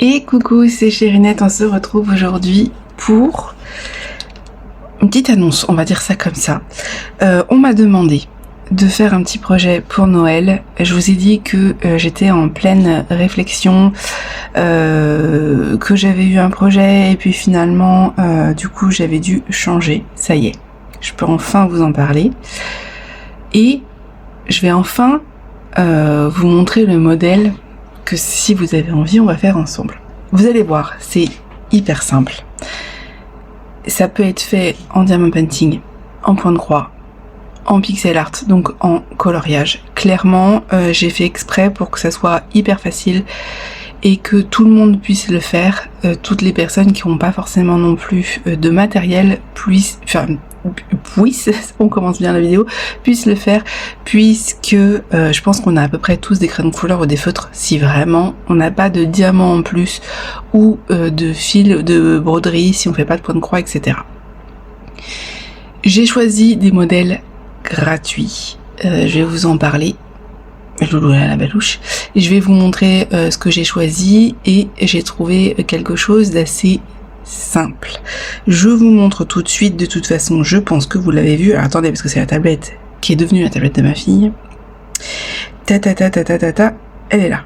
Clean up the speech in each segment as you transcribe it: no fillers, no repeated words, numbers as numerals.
Et coucou, c'est Chérinette, on se retrouve aujourd'hui pour une petite annonce, on va dire ça comme ça. On m'a demandé de faire un petit projet pour Noël. Je vous ai dit que j'étais en pleine réflexion, que j'avais eu un projet et puis finalement, du coup, j'avais dû changer. Ça y est, je peux enfin vous en parler. Et je vais enfin vous montrer le modèle que si vous avez envie, on va faire ensemble. Vous allez voir, c'est hyper simple. Ça peut être fait en diamond painting, en point de croix, en pixel art, donc en coloriage. Clairement, j'ai fait exprès pour que ça soit hyper facile et que tout le monde puisse le faire. Toutes les personnes qui n'ont pas forcément non plus de matériel puissent, on commence bien la vidéo, puissent le faire, puisque je pense qu'on a à peu près tous des crayons de couleur ou des feutres, si vraiment on n'a pas de diamant en plus ou de fil de broderie, si on fait pas de point de croix, etc. J'ai choisi des modèles gratuits, je vais vous en parler. Loulou à la balouche. Et je vais vous montrer ce que j'ai choisi et j'ai trouvé quelque chose d'assez simple. Je vous montre tout de suite, de toute façon, je pense que vous l'avez vu. Alors, attendez, parce que c'est la tablette qui est devenue la tablette de ma fille. Elle est là.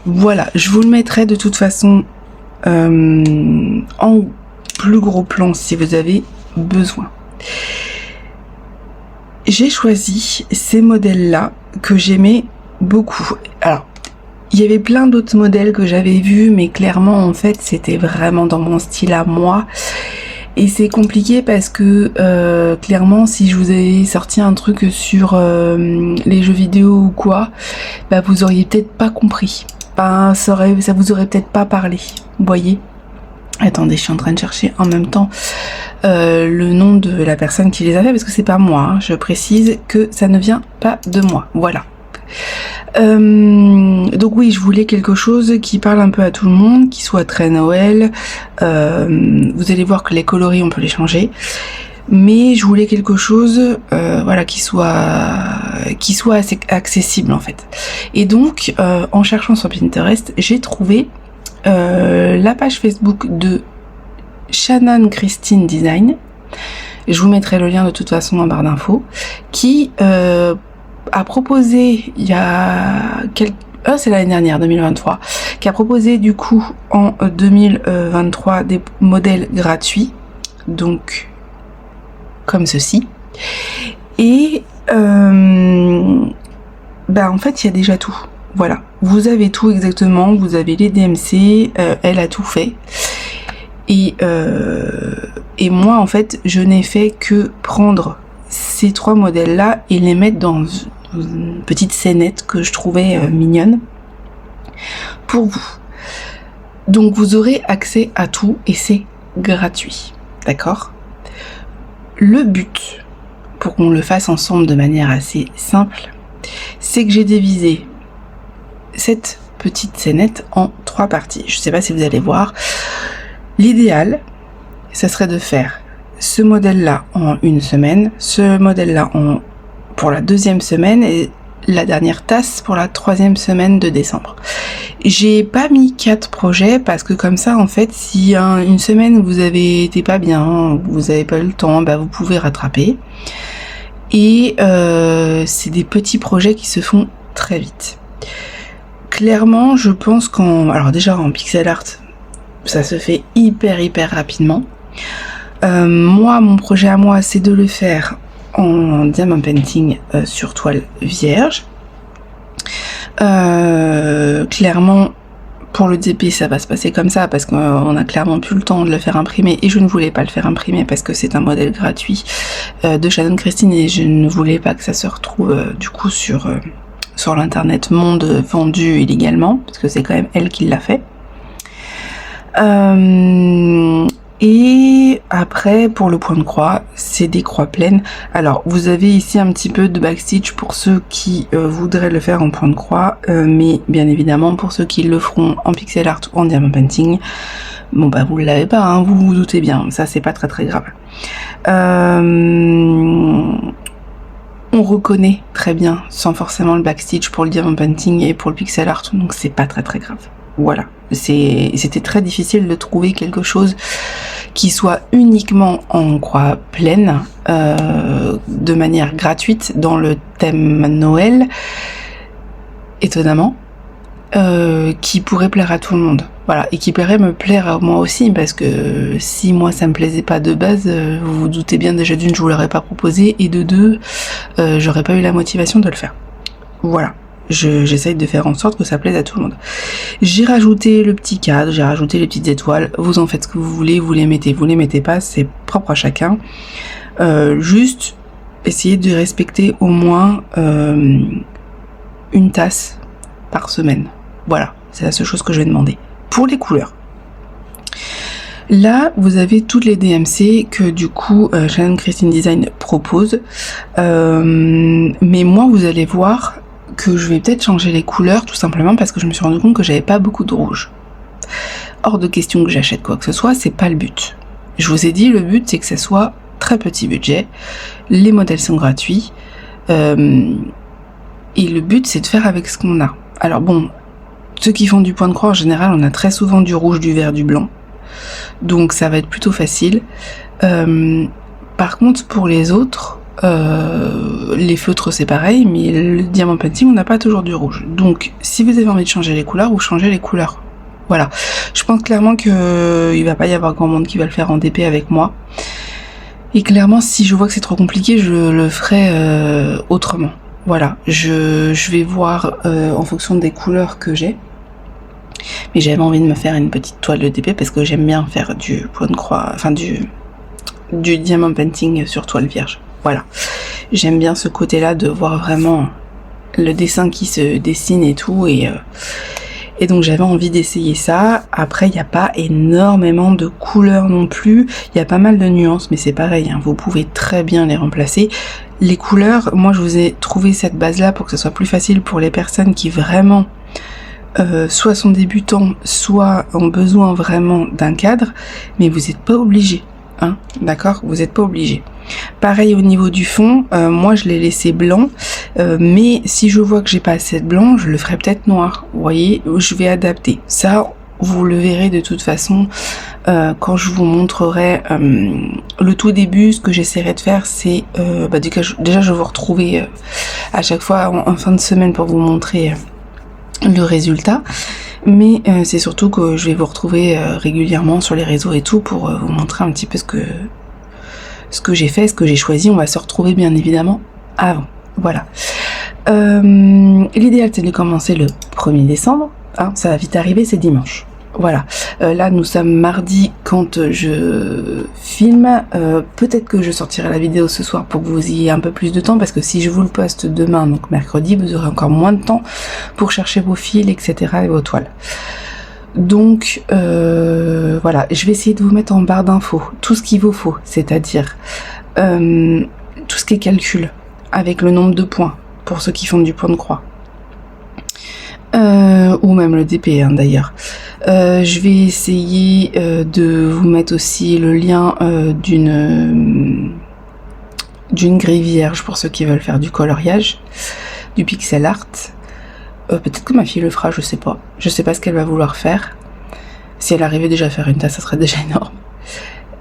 Voilà, je vous le mettrai de toute façon en plus gros plan si vous avez besoin. J'ai choisi ces modèles-là que j'aimais beaucoup. Alors, il y avait plein d'autres modèles que j'avais vus, mais clairement, en fait, c'était vraiment dans mon style à moi. Et c'est compliqué parce que, clairement, si je vous avais sorti un truc sur les jeux vidéo ou quoi, bah, vous auriez peut-être pas compris. Ben, ça vous aurait peut-être pas parlé. Vous voyez ? Attendez, je suis en train de chercher en même temps le nom de la personne qui les a fait, parce que c'est pas moi, hein. Je précise que ça ne vient pas de moi. Voilà. Donc oui, je voulais quelque chose qui parle un peu à tout le monde, qui soit très Noël. Vous allez voir que les coloris, on peut les changer. Mais je voulais quelque chose, voilà, qui soit assez accessible en fait. Et donc, en cherchant sur Pinterest, j'ai trouvé la page Facebook de Shannon Christine Design. Je vous mettrai le lien de toute façon en barre d'infos, qui a proposé il y a c'est l'année dernière, 2023, qui a proposé du coup en 2023 des modèles gratuits, donc comme ceci. Et en fait il y a déjà tout. Voilà, vous avez tout exactement, vous avez les DMC, elle a tout fait. Et moi en fait je n'ai fait que prendre ces trois modèles là et les mettre dans une petite scénette que je trouvais mignonne pour vous. Donc vous aurez accès à tout et c'est gratuit, d'accord ? Le but, pour qu'on le fasse ensemble de manière assez simple, c'est que j'ai divisé cette petite scénette en trois parties. Je ne sais pas si vous allez voir. L'idéal, ça serait de faire ce modèle-là en une semaine, ce modèle-là pour la deuxième semaine et la dernière tasse pour la troisième semaine de décembre. J'ai pas mis 4 projets parce que comme ça, en fait, si une semaine vous avez été pas bien, vous avez pas eu le temps, bah vous pouvez rattraper. Et c'est des petits projets qui se font très vite. Clairement, je pense alors déjà en pixel art, ça se fait hyper rapidement. Moi, mon projet à moi, c'est de le faire en diamond painting sur toile vierge. Clairement, pour le DP, ça va se passer comme ça parce qu'on a clairement plus le temps de le faire imprimer et je ne voulais pas le faire imprimer parce que c'est un modèle gratuit de Shannon Christine et je ne voulais pas que ça se retrouve du coup sur l'internet monde vendu illégalement parce que c'est quand même elle qui l'a fait. Et après, pour le point de croix, c'est des croix pleines. Alors, vous avez ici un petit peu de backstitch pour ceux qui voudraient le faire en point de croix, mais bien évidemment, pour ceux qui le feront en pixel art ou en diamond painting, bon bah vous ne l'avez pas, hein, vous vous doutez bien, ça c'est pas très grave. On reconnaît très bien, sans forcément le backstitch pour le diamond painting et pour le pixel art, donc c'est pas très grave. Voilà. C'était très difficile de trouver quelque chose qui soit uniquement en croix pleine, de manière gratuite dans le thème Noël, étonnamment, qui pourrait plaire à tout le monde. Voilà, et qui pourrait me plaire à moi aussi, parce que si moi ça me plaisait pas de base, vous vous doutez bien déjà d'une, je vous l'aurais pas proposé, et de deux, j'aurais pas eu la motivation de le faire. Voilà. J'essaye de faire en sorte que ça plaise à tout le monde. J'ai rajouté le petit cadre, j'ai rajouté les petites étoiles, vous en faites ce que vous voulez, vous les mettez pas, c'est propre à chacun. Juste, essayez de respecter au moins une tasse par semaine. Voilà, c'est la seule chose que je vais demander. Pour les couleurs. Là, vous avez toutes les DMC que du coup Shannon Christine Design propose. Mais moi, vous allez voir que je vais peut-être changer les couleurs tout simplement parce que je me suis rendu compte que j'avais pas beaucoup de rouge. Hors de question que j'achète quoi que ce soit, c'est pas le but. Je vous ai dit, le but c'est que ça soit très petit budget, les modèles sont gratuits, et le but c'est de faire avec ce qu'on a. Alors bon, ceux qui font du point de croix en général, on a très souvent du rouge, du vert, du blanc, donc ça va être plutôt facile. Par contre pour les autres, les feutres c'est pareil, mais le diamant painting on n'a pas toujours du rouge. Donc si vous avez envie de changer les couleurs, vous changez les couleurs. Voilà. Je pense clairement que il va pas y avoir grand monde qui va le faire en DP avec moi. Et clairement si je vois que c'est trop compliqué, je le ferai autrement. Voilà. Je vais voir en fonction des couleurs que j'ai. Mais j'avais envie de me faire une petite toile de DP parce que j'aime bien faire du point de croix, enfin du diamant painting sur toile vierge. Voilà, j'aime bien ce côté-là de voir vraiment le dessin qui se dessine et tout, et donc j'avais envie d'essayer ça. Après, il n'y a pas énormément de couleurs non plus, il y a pas mal de nuances, mais c'est pareil, hein, vous pouvez très bien les remplacer. Les couleurs, moi je vous ai trouvé cette base-là pour que ce soit plus facile pour les personnes qui vraiment soit sont débutants, soit ont besoin vraiment d'un cadre, mais vous n'êtes pas obligés. Hein, d'accord, vous n'êtes pas obligé. Pareil au niveau du fond, moi je l'ai laissé blanc, mais si je vois que j'ai pas assez de blanc, je le ferai peut-être noir. Vous voyez, je vais adapter. Ça, vous le verrez de toute façon quand je vous montrerai le tout début. Ce que j'essaierai de faire, c'est déjà je vais vous retrouver à chaque fois en fin de semaine pour vous montrer le résultat. Mais c'est surtout que je vais vous retrouver régulièrement sur les réseaux et tout pour vous montrer un petit peu ce que j'ai fait, ce que j'ai choisi. On va se retrouver bien évidemment avant. Voilà. L'idéal c'est de commencer le 1er décembre. Hein, ça va vite arriver, c'est dimanche. Voilà. Là nous sommes mardi quand je filme. Peut-être que je sortirai la vidéo ce soir pour que vous ayez un peu plus de temps, parce que si je vous le poste demain, donc mercredi, vous aurez encore moins de temps pour chercher vos fils, etc. et vos toiles. Donc voilà, je vais essayer de vous mettre en barre d'infos tout ce qu'il vous faut, c'est-à-dire tout ce qui est calcul avec le nombre de points pour ceux qui font du point de croix. Ou même le DP hein, d'ailleurs. Je vais essayer de vous mettre aussi le lien d'une grille vierge pour ceux qui veulent faire du coloriage, du pixel art. Peut-être que ma fille le fera, je sais pas. Je sais pas ce qu'elle va vouloir faire. Si elle arrivait déjà à faire une tasse, ça serait déjà énorme.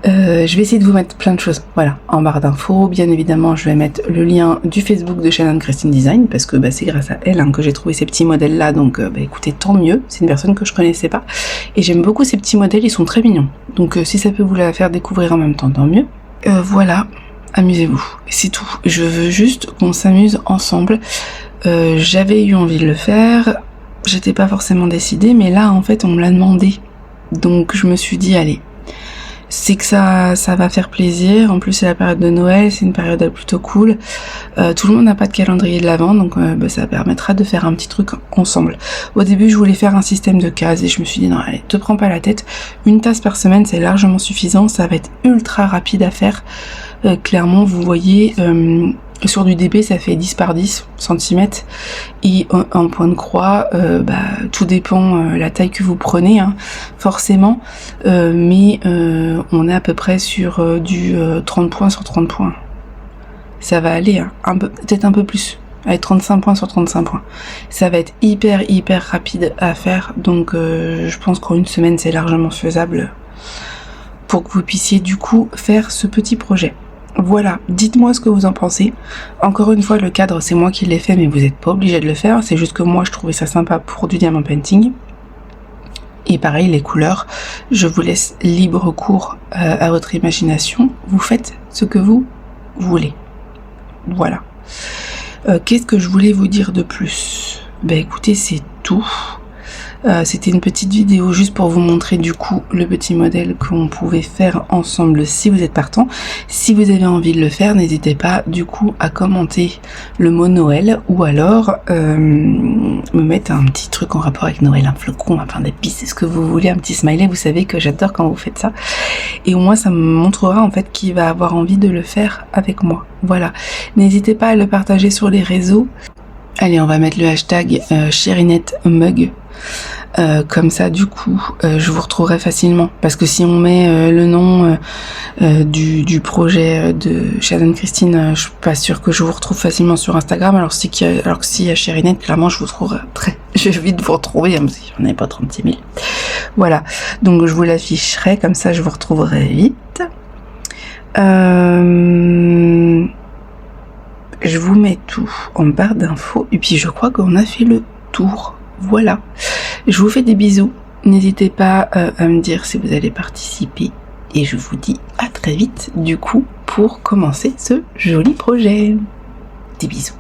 Je vais essayer de vous mettre plein de choses, voilà, en barre d'infos. Bien évidemment, je vais mettre le lien du Facebook de Shannon Christine Design, parce que c'est grâce à elle que j'ai trouvé ces petits modèles-là, donc écoutez, tant mieux, c'est une personne que je connaissais pas, et j'aime beaucoup ces petits modèles, ils sont très mignons, donc si ça peut vous la faire découvrir en même temps, tant mieux. Voilà, amusez-vous, c'est tout, je veux juste qu'on s'amuse ensemble. J'avais eu envie de le faire, j'étais pas forcément décidée, mais là, en fait, on me l'a demandé, donc je me suis dit, allez, c'est que ça va faire plaisir. En plus c'est la période de Noël, c'est une période plutôt cool. Tout le monde n'a pas de calendrier de l'avant, donc ça permettra de faire un petit truc ensemble. Au début je voulais faire un système de cases et je me suis dit non allez, te prends pas la tête, une tasse par semaine c'est largement suffisant, ça va être ultra rapide à faire. Clairement vous voyez sur du DP ça fait 10 par 10 cm et en point de croix tout dépend la taille que vous prenez hein, forcément, mais on est à peu près sur du 30 points sur 30 points. Ça va aller hein, peut-être un peu plus, Allez, 35 points sur 35 points. Ça va être hyper rapide à faire, donc je pense qu'en une semaine c'est largement faisable pour que vous puissiez du coup faire ce petit projet. Voilà, dites-moi ce que vous en pensez. Encore une fois, le cadre c'est moi qui l'ai fait, mais vous n'êtes pas obligé de le faire, c'est juste que moi je trouvais ça sympa pour du diamant painting. Et pareil, les couleurs, je vous laisse libre cours à votre imagination. Vous faites ce que vous voulez. Voilà. Qu'est-ce que je voulais vous dire de plus? Ben écoutez, c'est tout. C'était une petite vidéo juste pour vous montrer du coup le petit modèle qu'on pouvait faire ensemble si vous êtes partant. Si vous avez envie de le faire, n'hésitez pas du coup à commenter le mot Noël ou alors me mettre un petit truc en rapport avec Noël, un flocon, un pain d'épices, c'est ce que vous voulez, un petit smiley. Vous savez que j'adore quand vous faites ça. Et au moins ça me montrera en fait qui va avoir envie de le faire avec moi. Voilà. N'hésitez pas à le partager sur les réseaux. Allez, on va mettre le hashtag ChériNetMug. Comme ça du coup je vous retrouverai facilement, parce que si on met le nom du projet de Shannon Christine, je suis pas sûre que je vous retrouve facilement sur Instagram, alors que si y a ChériNet, clairement je vous trouverai je vais vite vous retrouver, hein, parce qu'il n'y en a pas 36 000. Voilà, donc je vous l'afficherai, comme ça je vous retrouverai vite. Je vous mets tout en barre d'infos, et puis je crois qu'on a fait le tour. Voilà, je vous fais des bisous, n'hésitez pas à me dire si vous allez participer, et je vous dis à très vite du coup pour commencer ce joli projet. Des bisous.